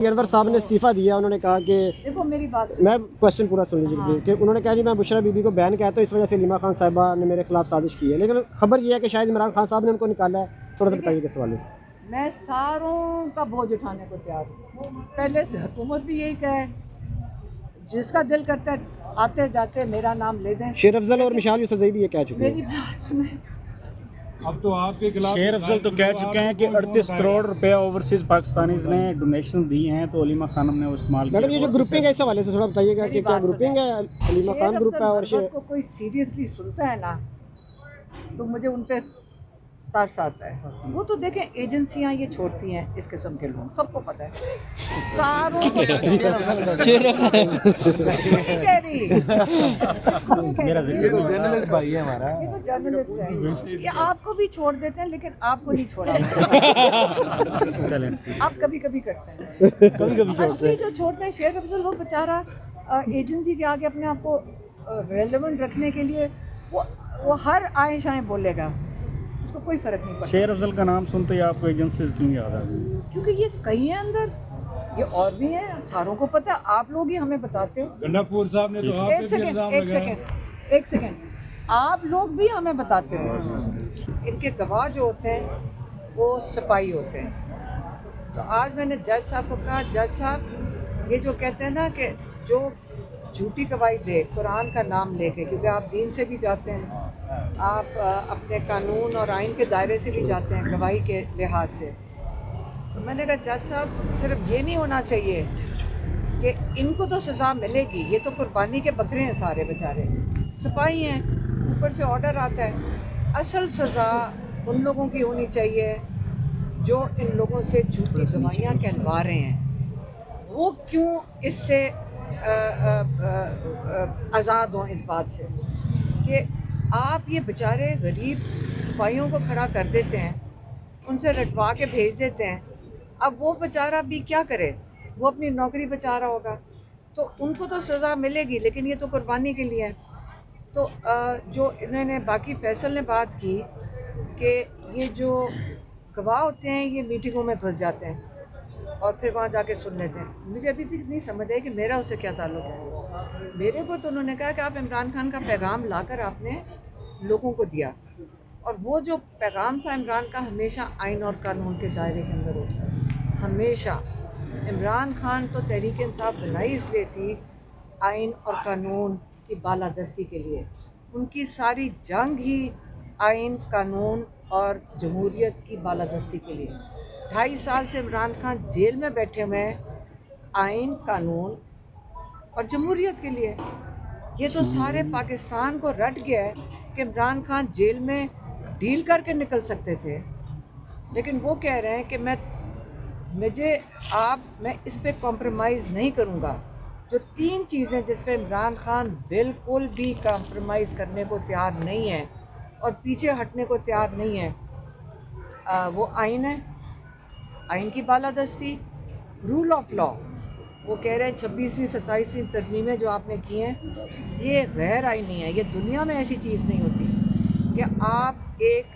انور صاحب نے استعفیٰ دیا, انہوں نے کہا کہ دیکھو میری بات میں کوشچن پورا سن لیجیے کہ انہوں نے کہا جی میں بشریٰ بی بی کو بین کیا تو اس وجہ سے علیمہ خان صاحبہ نے میرے خلاف سازش کی ہے, لیکن خبر یہ ہے کہ شاید عمران خان صاحب نے ان کو نکالا ہے. تھوڑا سا بتائیے کس حوالے سے. میں ساروں کا بوجھ اٹھانے کو تیار ہوں. پہلے سے حکومت بھی یہی کہے, جس کا دل کرتا ہے آتے جاتے میرا نام لے دیں. شیر افضل اور مشال یوسفزئی بھی یہ کہہ چکے ہیں. میری بات سنیں, اب تو آپ کے خلاف شیر افضل تو کہہ چکے ہیں کہ 38 کروڑ روپے اوورسیز پاکستانیز نے ڈونیشن دی ہیں تو علیمہ خانم نے وہ استعمال کیا. میڈم یہ جو گروپنگ ہے اس حوالے سے تھوڑا بتائیے گا کہ کیا گروپنگ ہے, علیمہ خان گروپ ہے اور شیر کو کوئی سیریسلی سنتا ہے نا تو مجھے ان پہ ترس آتا ہے. وہ تو دیکھیں ایجنسیاں یہ چھوڑتی ہیں اس قسم کے لوگ, سب کو پتہ ہے. ساروں کو جرنلسٹ بھائی ہے ہمارا, یہ تو جرنلسٹ ہے, یہ آپ کو بھی چھوڑ دیتے ہیں لیکن آپ کو نہیں چھوڑا. آپ کبھی کبھی کرتے ہیں, اصلی جو چھوڑتے ہیں شیر افضل وہ بیچارہ ایجنسی کے آگے اپنے آپ کو ریلیونٹ رکھنے کے لیے وہ ہر آئیں شائیں بولے گا, اس کو کوئی فرق نہیں پڑتا. شیر افضل کا نام سنتے ہی آپ کو ایجنسیز کیوں یاد آ گئی؟ کیونکہ یہ کئی ہیں اندر, یہ اور بھی ہیں, ساروں کو پتہ ہے, آپ لوگ ہی ہمیں بتاتے ہو. گنڈا پور صاحب نے تو آپ ایک سیکنڈ ایک سیکنڈ آپ لوگ بھی ہمیں بتاتے ہو. ان کے گواہ جو ہوتے ہیں وہ سپاہی ہوتے ہیں. تو آج میں نے جج صاحب کو کہا, جج صاحب یہ جو کہتے ہیں نا کہ جو جھوٹی گواہی دے قرآن کا نام لے کے, کیونکہ آپ دین سے بھی جاتے ہیں, آپ اپنے قانون اور آئین کے دائرے سے بھی جاتے ہیں گواہی کے لحاظ سے. تو میں نے کہا جج صاحب صرف یہ نہیں ہونا چاہیے کہ ان کو تو سزا ملے گی, یہ تو قربانی کے بکرے ہیں سارے بیچارے, سپاہی ہیں, اوپر سے آرڈر آتا ہے. اصل سزا ان لوگوں کی ہونی چاہیے جو ان لوگوں سے جھوٹی گواہیاں کہلوا رہے ہیں. وہ کیوں اس سے آزاد ہوں اس بات سے کہ آپ یہ بیچارے غریب سپاہیوں کو کھڑا کر دیتے ہیں, ان سے رٹوا کے بھیج دیتے ہیں. اب وہ بیچارہ بھی کیا کرے, وہ اپنی نوکری بچا رہا ہوگا, تو ان کو تو سزا ملے گی لیکن یہ تو قربانی کے لیے ہے. تو جو انہوں نے باقی فیصل نے بات کی کہ یہ جو گواہ ہوتے ہیں یہ میٹنگوں میں گھس جاتے ہیں اور پھر وہاں جا کے سن لیتے ہیں. مجھے ابھی تک نہیں سمجھ آئی کہ میرا اس سے کیا تعلق ہے. میرے کو تو انہوں نے کہا کہ آپ عمران خان کا پیغام لا کر آپ نے لوگوں کو دیا, اور وہ جو پیغام تھا عمران کا ہمیشہ آئین اور قانون کے دائرے کے اندر ہوتا ہے. ہمیشہ عمران خان تو تحریک انصاف بنائی اس لیے تھی آئین اور قانون کی بالادستی کے لیے. ان کی ساری جنگ ہی آئین, قانون اور جمہوریت کی بالادستی کے لیے. 2.5 سال سے عمران خان جیل میں بیٹھے ہوئے ہیں آئین, قانون اور جمہوریت کے لیے. یہ تو سارے پاکستان کو رٹ گیا ہے کہ عمران خان جیل میں ڈیل کر کے نکل سکتے تھے, لیکن وہ کہہ رہے ہیں کہ میں اس پہ کمپرومائز نہیں کروں گا. جو 3 چیزیں جس پہ عمران خان بالکل بھی کمپرومائز کرنے کو تیار نہیں ہے اور پیچھے ہٹنے کو تیار نہیں ہے, وہ آئین ہے, آئین کی بالادستی, رول آف لا. وہ کہہ رہے ہیں 26ویں 27ویں ترمیمیں جو آپ نے کی ہیں یہ غیر آئینی ہے. یہ دنیا میں ایسی چیز نہیں ہوتی کہ آپ ایک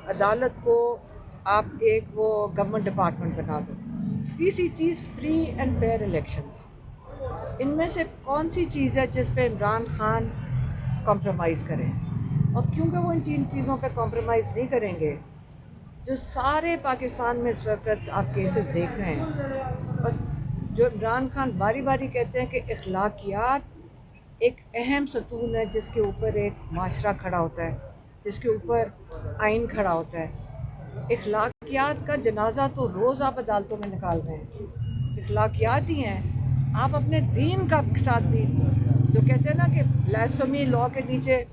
عدالت کو آپ ایک وہ گورنمنٹ ڈپارٹمنٹ بنا دو. تیسری چیز فری اینڈ فیئر الیکشنز. ان میں سے کون سی چیز ہے جس پہ عمران خان کمپرومائز کریں؟ اور کیونکہ وہ ان چیزوں پہ کمپرومائز نہیں کریں گے, جو سارے پاکستان میں اس وقت آپ کیسز دیکھ رہے ہیں, اور جو عمران خان باری باری کہتے ہیں کہ اخلاقیات ایک اہم ستون ہے جس کے اوپر ایک معاشرہ کھڑا ہوتا ہے, جس کے اوپر آئین کھڑا ہوتا ہے. اخلاقیات کا جنازہ تو روز آپ عدالتوں میں نکال رہے ہیں. اخلاقیات ہی ہیں. آپ اپنے دین کا ساتھ بھی, جو کہتے ہیں نا کہ بلاسفمی لا کے نیچے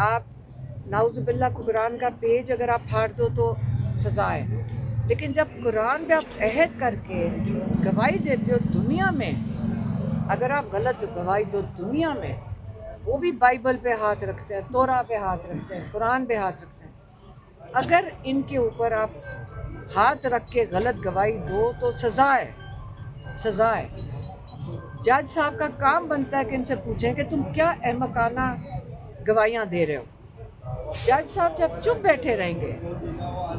آپ نعوذ باللہ قرآن کا پیج اگر آپ پھاڑ دو تو سزا ہے, لیکن جب قرآن پہ آپ عہد کر کے گواہی دیتے ہو دنیا میں, اگر آپ غلط گواہی دو دنیا میں, وہ بھی بائبل پہ ہاتھ رکھتے ہیں, تورا پہ ہاتھ رکھتے ہیں, قرآن پہ ہاتھ رکھتے ہیں, اگر ان کے اوپر آپ ہاتھ رکھ کے غلط گواہی دو تو سزا ہے, سزا ہے. جج صاحب کا کام بنتا ہے کہ ان سے پوچھیں کہ تم کیا احمقانہ گواہیاں دے رہے ہو. جج صاحب جب چپ بیٹھے رہیں گے,